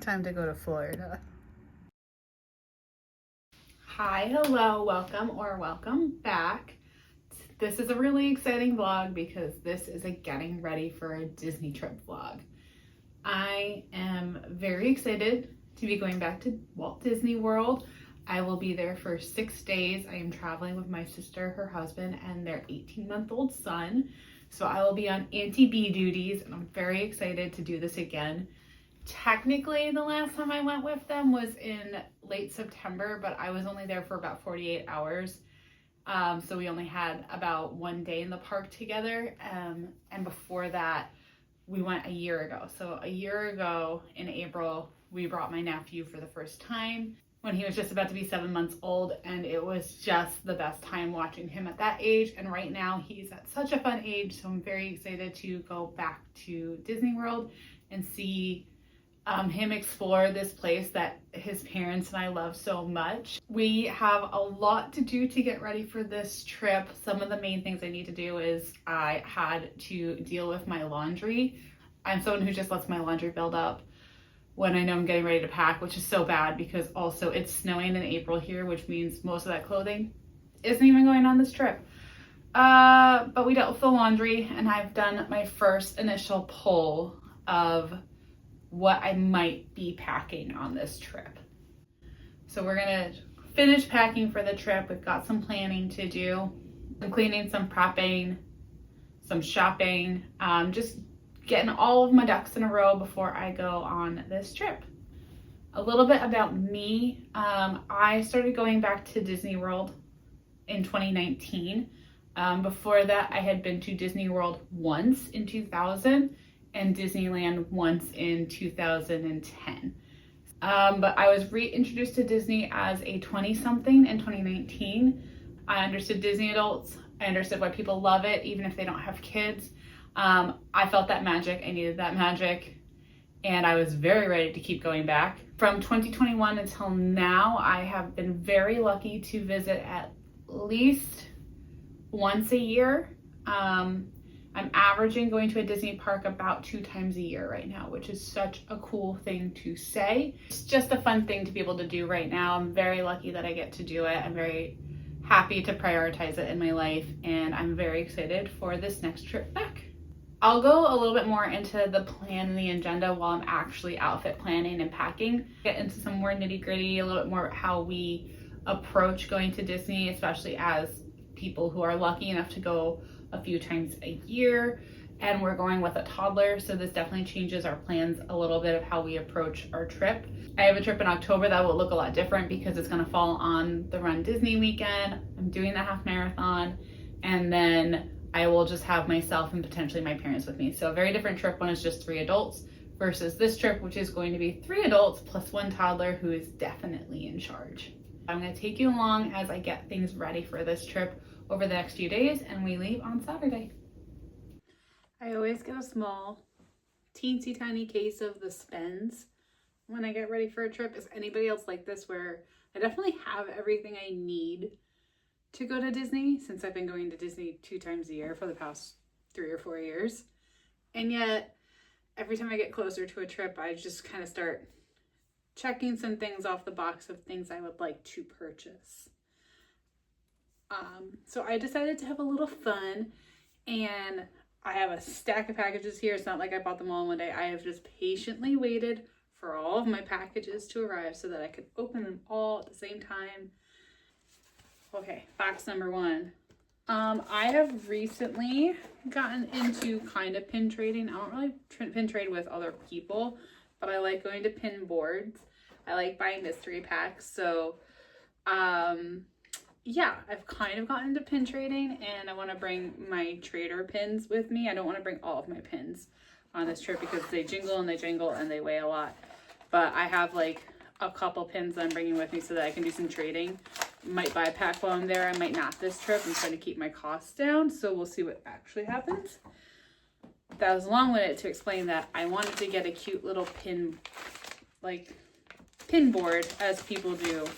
Time to go to Florida. Hi, hello, welcome back. This is a really exciting vlog because this is a getting ready for a Disney trip vlog. I am very excited to be going back to Walt Disney World. I will be there for 6 days. I am traveling with my sister, her husband, and their 18-month-old son. So I will be on Auntie B duties, and I'm very excited to do this again. Technically, the last time I went with them was in late September, but I was only there for about 48 hours. So we only had about 1 day in the park together. And before that, we went a year ago. So a year ago in April, we brought my nephew for the first time when he was just about to be 7 months old. And it was just the best time watching him at that age. And right now he's at such a fun age. So I'm very excited to go back to Disney World and see him explore this place that his parents and I love so much. We have a lot to do to get ready for this trip. Some of the main things I need to do is I had to deal with my laundry. I'm someone who just lets my laundry build up when I know I'm getting ready to pack, which is so bad because also it's snowing in April here, which means most of that clothing isn't even going on this trip. But we dealt with the laundry, and I've done my first initial pull of what I might be packing on this trip. So we're gonna finish packing for the trip. We've got some planning to do, some cleaning, some prepping, some shopping, just getting all of my ducks in a row before I go on this trip. A little bit about me. I started going back to Disney World in 2019. Before that, I had been to Disney World once in 2000 and Disneyland once in 2010. But I was reintroduced to Disney as a 20-something in 2019. I understood Disney adults. I understood why people love it, even if they don't have kids. I felt that magic. I needed that magic. And I was very ready to keep going back. From 2021 until now, I have been very lucky to visit at least once a year. I'm averaging going to a Disney park about 2 times a year right now, which is such a cool thing to say. It's just a fun thing to be able to do right now. I'm very lucky that I get to do it. I'm very happy to prioritize it in my life, and I'm very excited for this next trip back. I'll go a little bit more into the plan and the agenda while I'm actually outfit planning and packing. Get into some more nitty-gritty, a little bit more how we approach going to Disney, especially as people who are lucky enough to go a few times a year, and we're going with a toddler, so this definitely changes our plans a little bit of how we approach our trip. I have a trip in October that will look a lot different because it's going to fall on the Run Disney weekend. I'm doing the half marathon, and then I will just have myself and potentially my parents with me. So a very different trip when it's just 3 adults versus this trip, which is going to be 3 adults plus 1 toddler who is definitely in charge. I'm going to take you along as I get things ready for this trip over the next few days, and we leave on Saturday. I always get a small, teensy tiny case of the Spends when I get ready for a trip. Is anybody else like this, where I definitely have everything I need to go to Disney, since I've been going to Disney 2 times a year for the past 3 or 4 years. And yet, every time I get closer to a trip, I just kind of start checking some things off the box of things I would like to purchase. So I decided to have a little fun, and I have a stack of packages here. It's not like I bought them all in one day. I have just patiently waited for all of my packages to arrive so that I could open them all at the same time. Okay, box number 1. I have recently gotten into kind of pin trading. I don't really pin trade with other people, but I like going to pin boards. I like buying mystery packs. So, yeah, I've kind of gotten into pin trading, and I want to bring my trader pins with me. I don't want to bring all of my pins on this trip because they jingle and they jingle and they weigh a lot. But I have like a couple pins that I'm bringing with me so that I can do some trading. Might buy a pack while I'm there. I might not this trip. I'm trying to keep my costs down, so we'll see what actually happens. That was long-winded to explain that I wanted to get a cute little pin board, as people do,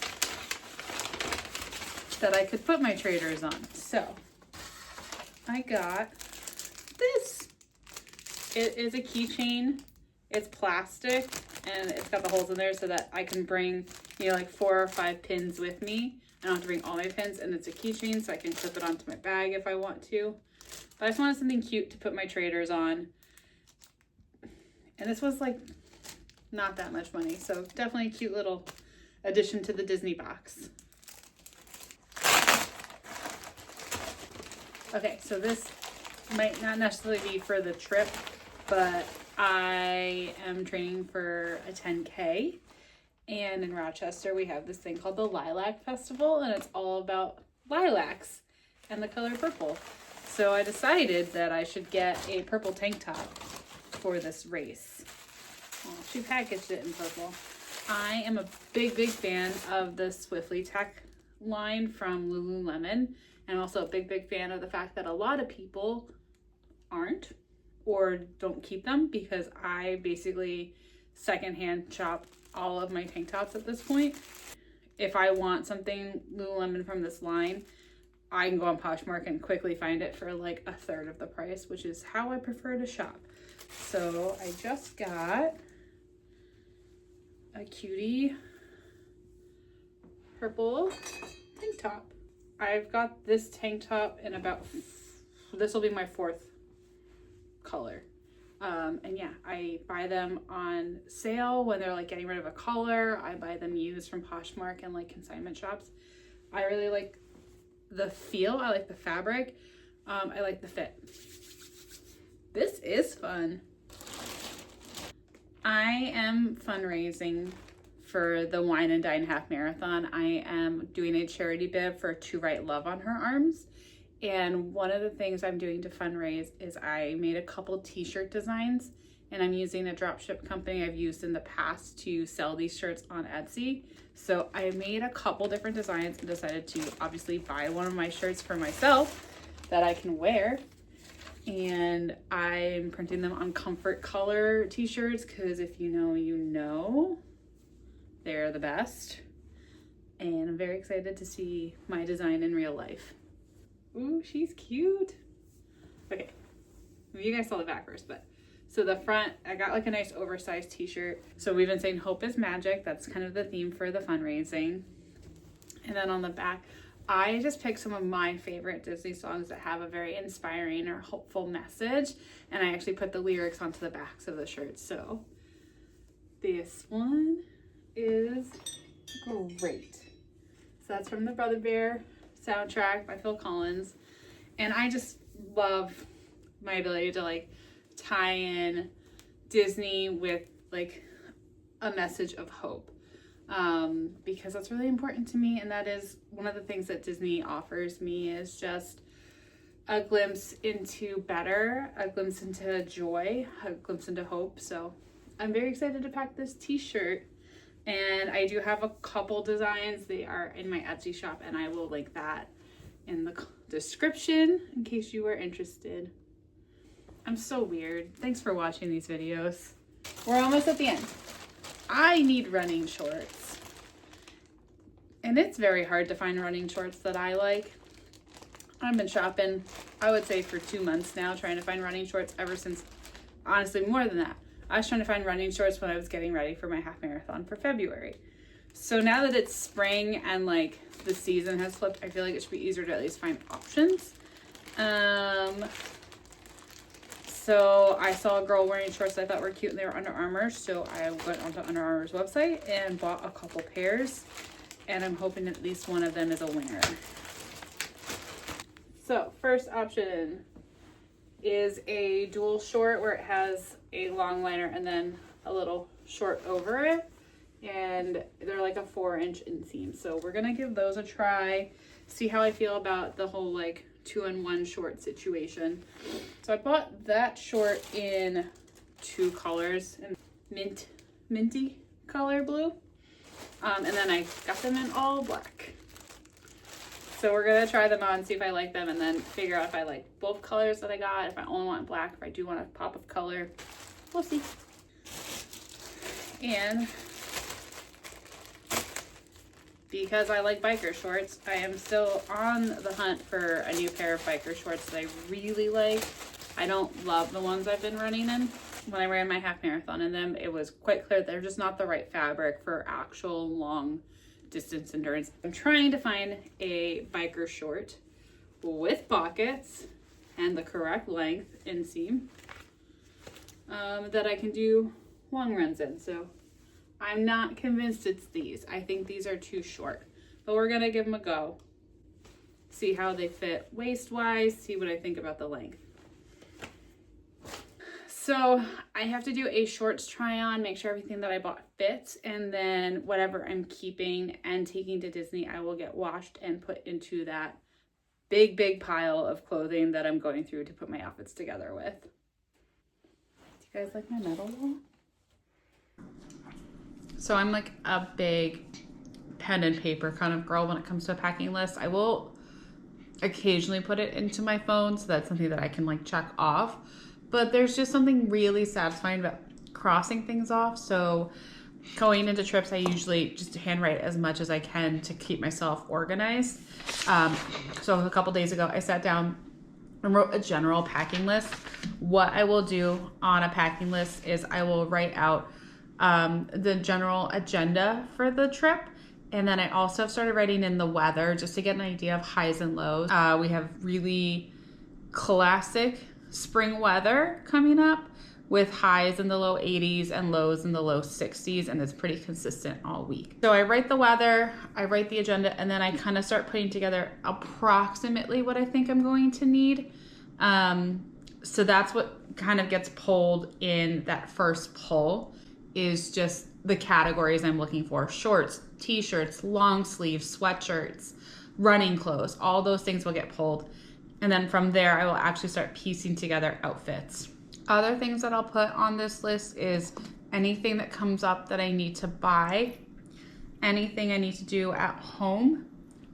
that I could put my traders on. So I got this. It is a keychain. It's plastic. and it's got the holes in there so that I can bring, you know, like 4 or 5 pins with me. I don't have to bring all my pins, and it's a keychain so I can clip it onto my bag if I want to. But I just wanted something cute to put my traders on. And this was like not that much money, so definitely a cute little addition to the Disney box. Okay, so this might not necessarily be for the trip, but I am training for a 10K, and in Rochester we have this thing called the Lilac Festival, and it's all about lilacs and the color purple. So I decided that I should get a purple tank top for this race. Oh, she packaged it in purple. I am a big fan of the Swiftly Tech line from Lululemon. And I'm also a big fan of the fact that a lot of people aren't or don't keep them, because I basically secondhand shop all of my tank tops at this point. If I want something Lululemon from this line, I can go on Poshmark and quickly find it for like 1/3 of the price, which is how I prefer to shop. So I just got a cutie purple tank top. I've got this tank top in about, this will be my 4th color. And yeah, I buy them on sale when they're like getting rid of a color. I buy them used from Poshmark and like consignment shops. I really like the feel. I like the fabric. I like the fit. This is fun. I am fundraising for the Wine and Dine Half Marathon. I am doing a charity bib for To Write Love on Her Arms. And one of the things I'm doing to fundraise is I made a couple t-shirt designs, and I'm using a dropship company I've used in the past to sell these shirts on Etsy. So I made a couple different designs and decided to obviously buy one of my shirts for myself that I can wear. And I'm printing them on comfort color t-shirts, because if you know, you know, they're the best. And I'm very excited to see my design in real life. Ooh, she's cute. Okay, you guys saw the back first, but so the front, I got like a nice oversized t-shirt. So we've been saying hope is magic. That's kind of the theme for the fundraising. And then on the back, I just picked some of my favorite Disney songs that have a very inspiring or hopeful message. And I actually put the lyrics onto the backs of the shirts. So this one is great. So that's from the Brother Bear soundtrack by Phil Collins. And I just love my ability to like tie in Disney with like a message of hope, because that's really important to me. And that is one of the things that Disney offers me, is just a glimpse into better, a glimpse into joy, a glimpse into hope. So I'm very excited to pack this t-shirt. And I do have a couple designs. They are in my Etsy shop, and I will link that in the description in case you are interested. I'm so weird. Thanks for watching these videos. We're almost at the end. I need running shorts. And it's very hard to find running shorts that I like. I've been shopping, I would say, for 2 months now, trying to find running shorts ever since, honestly, more than that. I was trying to find running shorts when I was getting ready for my half marathon for February. So now that it's spring and like the season has flipped, I feel like it should be easier to at least find options. So I saw a girl wearing shorts that I thought were cute, and they were Under Armour. So I went onto Under Armour's website and bought a couple pairs, and I'm hoping at least one of them is a winner. So first option is a dual short where it has a long liner and then a little short over it, and they're like a 4-inch inseam. So we're gonna give those a try, see how I feel about the whole like 2-in-1 short situation. So I bought that short in 2 colors, in minty color blue, and then I got them in all black. So we're gonna try them on, see if I like them, and then figure out if I like both colors that I got, if I only want black, if I do want a pop of color. We'll see. And because I like biker shorts, I am still on the hunt for a new pair of biker shorts that I really like. I don't love the ones I've been running in, when I ran my half marathon in them, it was quite clear they're just not the right fabric for actual long distance endurance. I'm trying to find a biker short with pockets and the correct length inseam that I can do long runs in. So I'm not convinced it's these. I think these are too short, but we're gonna give them a go. See how they fit waist-wise, see what I think about the length. So I have to do a shorts try on, make sure everything that I bought fits, and then whatever I'm keeping and taking to Disney, I will get washed and put into that big pile of clothing that I'm going through to put my outfits together with. Do you guys like my metal wall? So I'm like a big pen and paper kind of girl when it comes to a packing list. I will occasionally put it into my phone, so that's something that I can like check off. But there's just something really satisfying about crossing things off. So going into trips, I usually just handwrite as much as I can to keep myself organized. So a couple days ago, I sat down and wrote a general packing list. What I will do on a packing list is I will write out the general agenda for the trip. And then I also started writing in the weather just to get an idea of highs and lows. We have really classic spring weather coming up with highs in the low 80s and lows in the low 60s, and it's pretty consistent all week. So I write the weather, I write the agenda, and then I kind of start putting together approximately what I think I'm going to need. So that's what kind of gets pulled in that first pull, is just the categories I'm looking for: shorts, t-shirts, long sleeves, sweatshirts, running clothes. All those things will get pulled. And then from there, I will actually start piecing together outfits. Other things that I'll put on this list is anything that comes up that I need to buy, anything I need to do at home,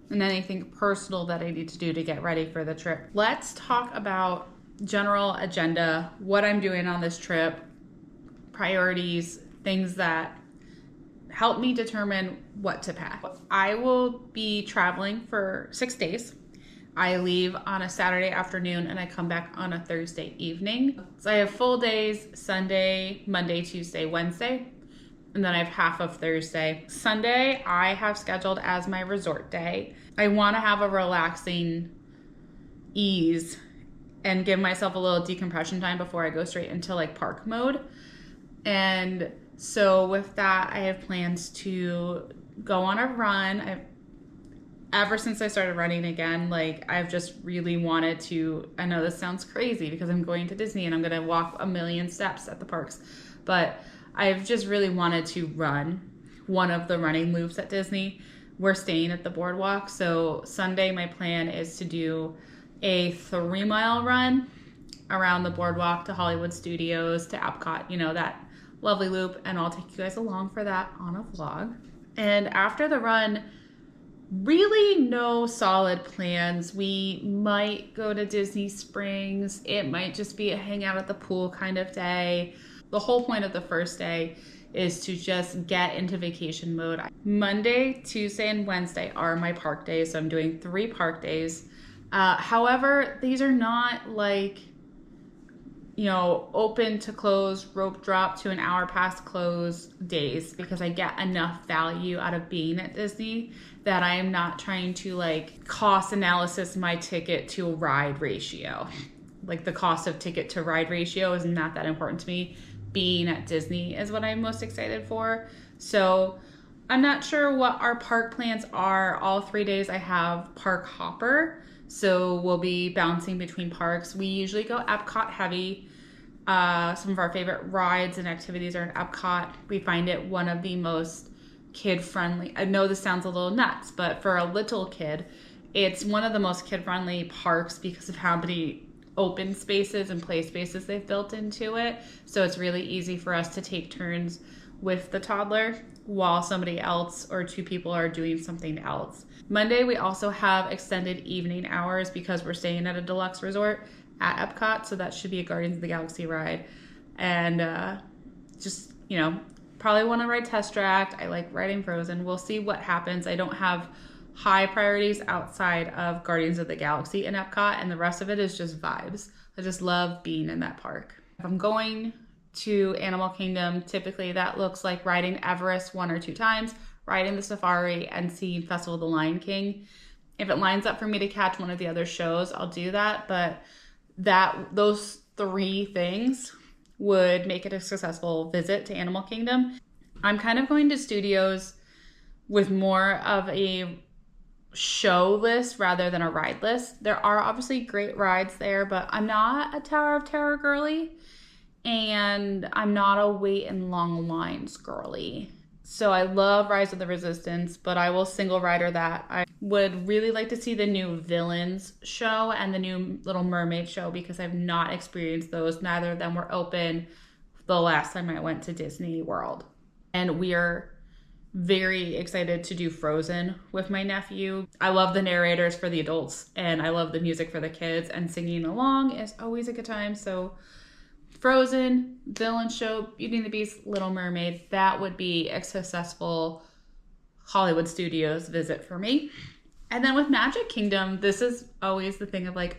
and anything personal that I need to do to get ready for the trip. Let's talk about general agenda, what I'm doing on this trip, priorities, things that help me determine what to pack. I will be traveling for 6 days. I leave on a Saturday afternoon and I come back on a Thursday evening. So I have full days Sunday, Monday, Tuesday, Wednesday, and then I have half of Thursday. Sunday, I have scheduled as my resort day. I want to have a relaxing ease and give myself a little decompression time before I go straight into like park mode. And so with that, I have plans to go on a run. Ever since I started running again, like I've just really wanted to, I know this sounds crazy because I'm going to Disney and I'm going to walk 1,000,000 steps at the parks, but I've just really wanted to run one of the running loops at Disney. We're staying at the boardwalk. So Sunday, my plan is to do a 3-mile run around the boardwalk to Hollywood Studios, to Epcot, you know, that lovely loop. And I'll take you guys along for that on a vlog. And after the run, really no solid plans. We might go to Disney Springs. It might just be a hang out at the pool kind of day. The whole point of the first day is to just get into vacation mode. Monday, Tuesday, and Wednesday are my park days. So I'm doing 3 park days. However, these are not like, you know, open to close, rope drop to an hour past close days, because I get enough value out of being at Disney that I am not trying to like cost analysis my ticket to ride ratio. Like the cost of ticket to ride ratio is not that important to me. Being at Disney is what I'm most excited for. So I'm not sure what our park plans are. All 3 days I have park hopper. So we'll be bouncing between parks. We usually go Epcot heavy. Some of our favorite rides and activities are in Epcot. We find it one of the most kid-friendly. I know this sounds a little nuts, but for a little kid, it's one of the most kid-friendly parks because of how many open spaces and play spaces they've built into it. So it's really easy for us to take turns with the toddler while somebody else or 2 people are doing something else. Monday, we also have extended evening hours because we're staying at a deluxe resort at Epcot. So that should be a Guardians of the Galaxy ride. And just, you know, probably want to ride Test Track. I like riding Frozen. We'll see what happens. I don't have high priorities outside of Guardians of the Galaxy in Epcot, and the rest of it is just vibes. I just love being in that park. If I'm going to Animal Kingdom, typically that looks like riding Everest 1 or 2 times, riding the safari, and seeing Festival of the Lion King. If it lines up for me to catch one of the other shows, I'll do that. But those 3 things would make it a successful visit to Animal Kingdom. I'm kind of going to studios with more of a show list rather than a ride list. There are obviously great rides there, but I'm not a Tower of Terror girly, and I'm not a wait in long lines girly. So I love Rise of the Resistance, but I will single rider that. I would really like to see the new Villains show and the new Little Mermaid show because I've not experienced those. Neither of them were open the last time I went to Disney World. And we are very excited to do Frozen with my nephew. I love the narrators for the adults and I love the music for the kids, and singing along is always a good time. So Frozen, Villain show, Beauty and the Beast, Little Mermaid, that would be a successful Hollywood Studios visit for me. And then with Magic Kingdom, this is always the thing of like,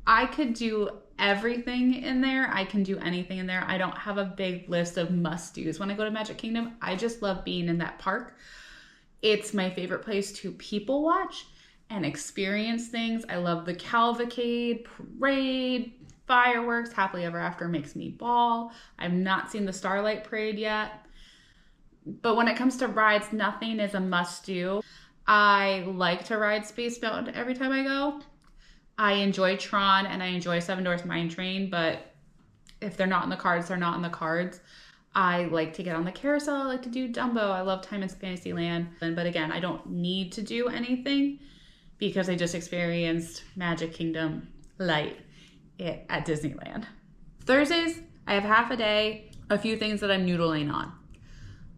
I could do everything in there. I can do anything in there. I don't have a big list of must-dos when I go to Magic Kingdom. I just love being in that park. It's my favorite place to people watch and experience things. I love the cavalcade, parade, fireworks. Happily Ever After makes me bawl. I've not seen the Starlight Parade yet. But when it comes to rides, nothing is a must-do. I like to ride Space Mountain every time I go. I enjoy Tron and I enjoy Seven Dwarfs Mine Train, but if they're not in the cards, they're not in the cards. I like to get on the carousel. I like to do Dumbo. I love Time in Fantasyland. But again, I don't need to do anything because I just experienced Magic Kingdom Light at Disneyland. Thursdays, I have half a day, a few things that I'm noodling on.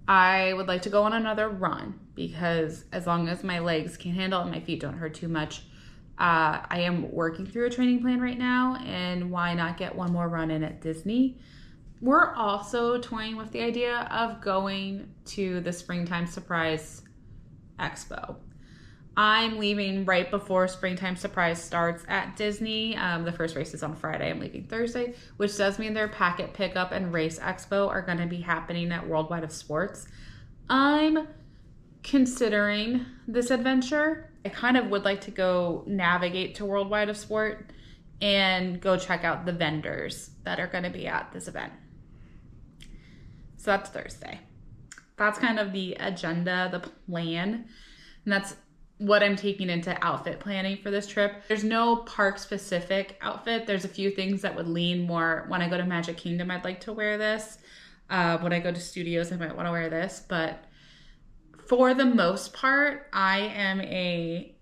I would like to go on another run because as long as my legs can handle it and my feet don't hurt too much, I am working through a training plan right now, and why not get one more run in at Disney? We're also toying with the idea of going to the Springtime Surprise Expo. I'm leaving right before Springtime Surprise starts at Disney. The first race is on Friday. I'm leaving Thursday, which does mean their packet pickup and race expo are going to be happening at Worldwide of Sports. I'm considering this adventure. I kind of would like to go navigate to Worldwide of Sport and go check out the vendors that are going to be at this event. So that's Thursday. That's kind of the agenda, the plan, and that's what I'm taking into outfit planning for this trip. There's no park specific outfit. There's a few things that would lean more when I go to Magic Kingdom. I'd like to wear this. When I go to studios, I might want to wear this, but for the most part, I am a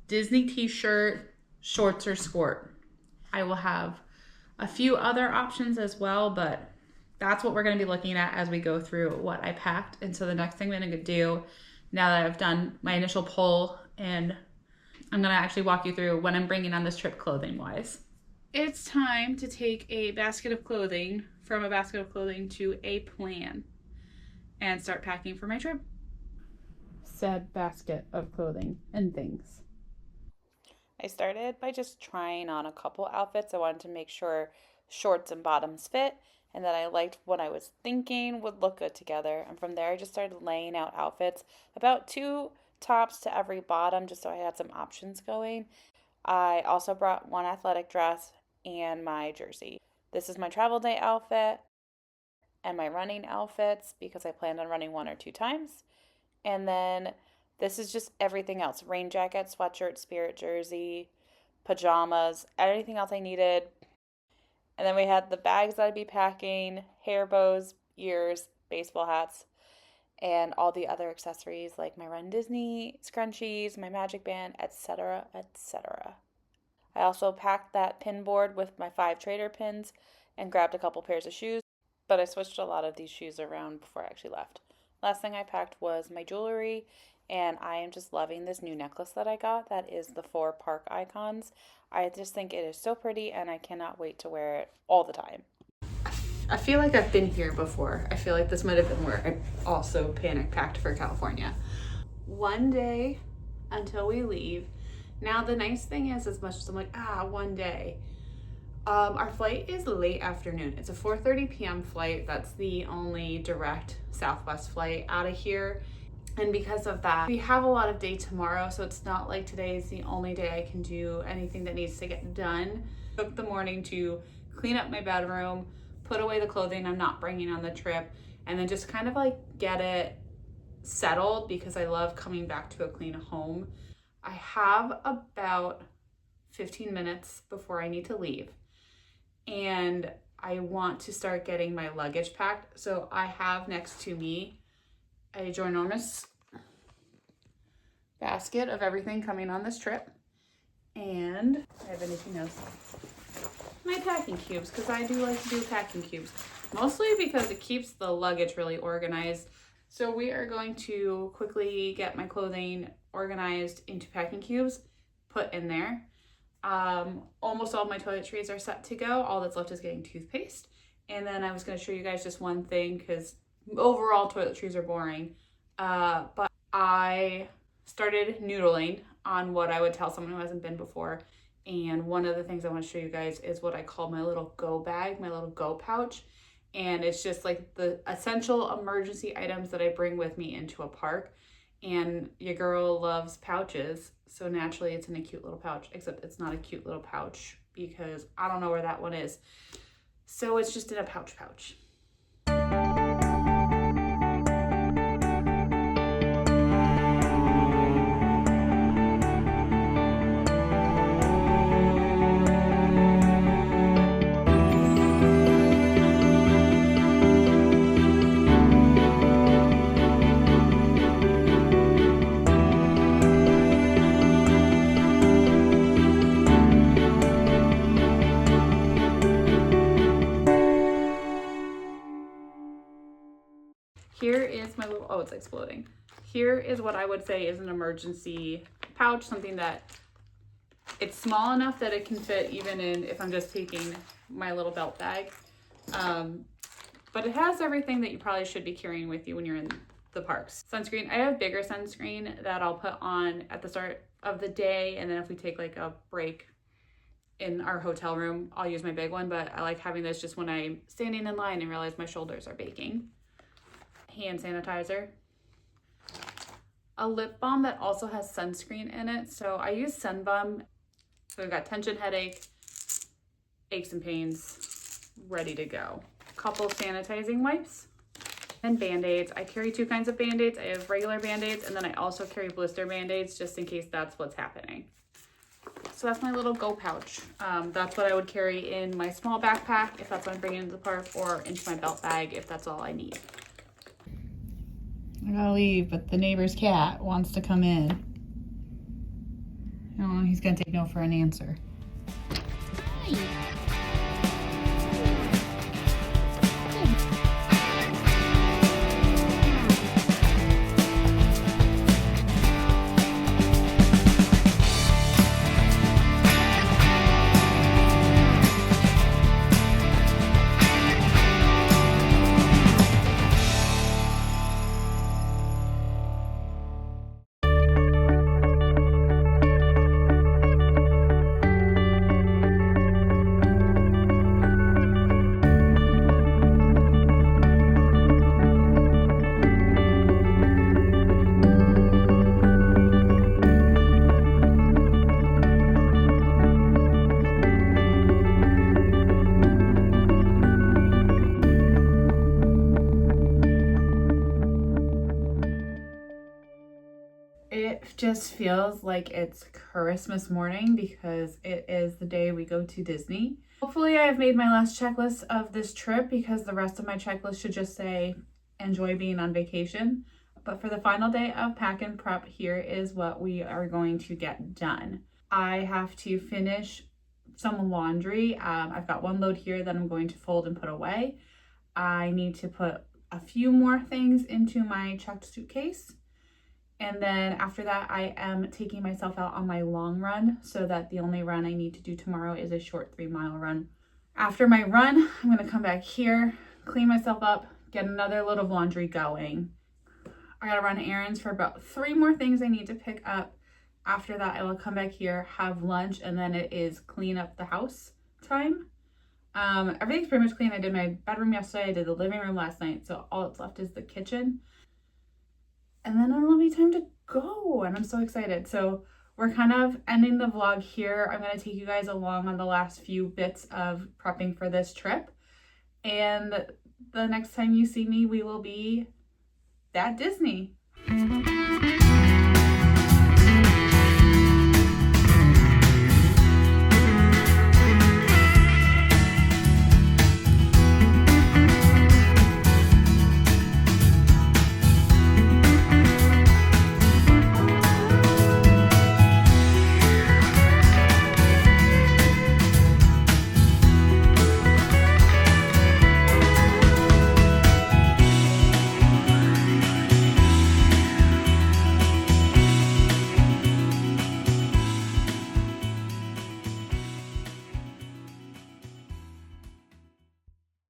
Disney t-shirt, shorts, or skirt. I will have a few other options as well, but that's what we're going to be looking at as we go through what I packed. And so the next thing I'm going to do, now that I've done my initial poll, and I'm going to actually walk you through what I'm bringing on this trip clothing-wise. It's time to take a basket of clothing from a basket of clothing to a plan and start packing for my trip. Said basket of clothing and things. I started by just trying on a couple outfits. I wanted to make sure shorts and bottoms fit and that I liked what I was thinking would look good together. And from there, I just started laying out outfits, about 2 tops to every bottom, just so I had some options going. I also brought 1 athletic dress and my jersey. This is my travel day outfit and my running outfits because I planned on running 1 or 2 times. And then this is just everything else. Rain jacket, sweatshirt, spirit jersey, pajamas, anything else I needed. And then we had the bags that I'd be packing, hair bows, ears, baseball hats, and all the other accessories like my Run Disney scrunchies, my magic band, etc., etc. I also packed that pin board with my 5 trader pins and grabbed a couple pairs of shoes, but I switched a lot of these shoes around before I actually left. Last thing I packed was my jewelry, and I am just loving this new necklace that I got. That is the 4 park icons. I just think it is so pretty, and I cannot wait to wear it all the time. I feel like I've been here before. I feel like this might have been where I also panic packed for California. One day until we leave. Now the nice thing is, as much as I'm like, one day, Our flight is late afternoon. It's a 4:30 p.m. flight. That's the only direct Southwest flight out of here. And because of that, we have a lot of day tomorrow, so it's not like today is the only day I can do anything that needs to get done. Took the morning to clean up my bedroom, put away the clothing I'm not bringing on the trip, and then just kind of like get it settled because I love coming back to a clean home. I have about 15 minutes before I need to leave, and I want to start getting my luggage packed. So I have next to me a ginormous basket of everything coming on this trip, and I have anything else, my packing cubes, because I do like to do packing cubes, mostly because it keeps the luggage really organized. So we are going to quickly get my clothing organized into packing cubes, put in there. Almost all my toiletries are set to go. All that's left is getting toothpaste. And then I was going to show you guys just one thing, because overall toiletries are boring. But I started noodling on what I would tell someone who hasn't been before. And one of the things I want to show you guys is what I call my little go bag, my little go pouch. And it's just like the essential emergency items that I bring with me into a park. And your girl loves pouches, so naturally it's in a cute little pouch, except it's not a cute little pouch because I don't know where that one is. So it's just in a pouch. Here is my little, oh, it's exploding. Here is what I would say is an emergency pouch, something that it's small enough that it can fit even in if I'm just taking my little belt bag. But it has everything that you probably should be carrying with you when you're in the parks. Sunscreen, I have bigger sunscreen that I'll put on at the start of the day, and then if we take like a break in our hotel room, I'll use my big one, but I like having this just when I'm standing in line and realize my shoulders are baking. Hand sanitizer, a lip balm that also has sunscreen in it. So I use Sun Bum. So I've got tension headache, aches and pains, ready to go. A couple sanitizing wipes and Band-Aids. I carry two kinds of Band-Aids. I have regular Band-Aids, and then I also carry blister Band-Aids just in case that's what's happening. So that's my little go pouch. That's what I would carry in my small backpack if that's what I'm bringing into the park, or into my belt bag if that's all I need. I gotta leave, but the neighbor's cat wants to come in. Oh, he's gonna take no for an answer. Hi. It just feels like it's Christmas morning because it is the day we go to Disney. Hopefully I have made my last checklist of this trip, because the rest of my checklist should just say enjoy being on vacation. But for the final day of pack and prep, here is what we are going to get done. I have to finish some laundry. I've got one load here that I'm going to fold and put away. I need to put a few more things into my checked suitcase. And then after that, I am taking myself out on my long run, so that the only run I need to do tomorrow is a short 3-mile run. After my run, I'm gonna come back here, clean myself up, get another load of laundry going. I gotta run errands for about 3 more things I need to pick up. After that, I will come back here, have lunch, and then it is clean up the house time. Everything's pretty much clean. I did my bedroom yesterday. I did the living room last night. So all that's left is the kitchen. And then it'll be time to go. And I'm so excited. So we're kind of ending the vlog here. I'm going to take you guys along on the last few bits of prepping for this trip. And the next time you see me, we will be at Disney.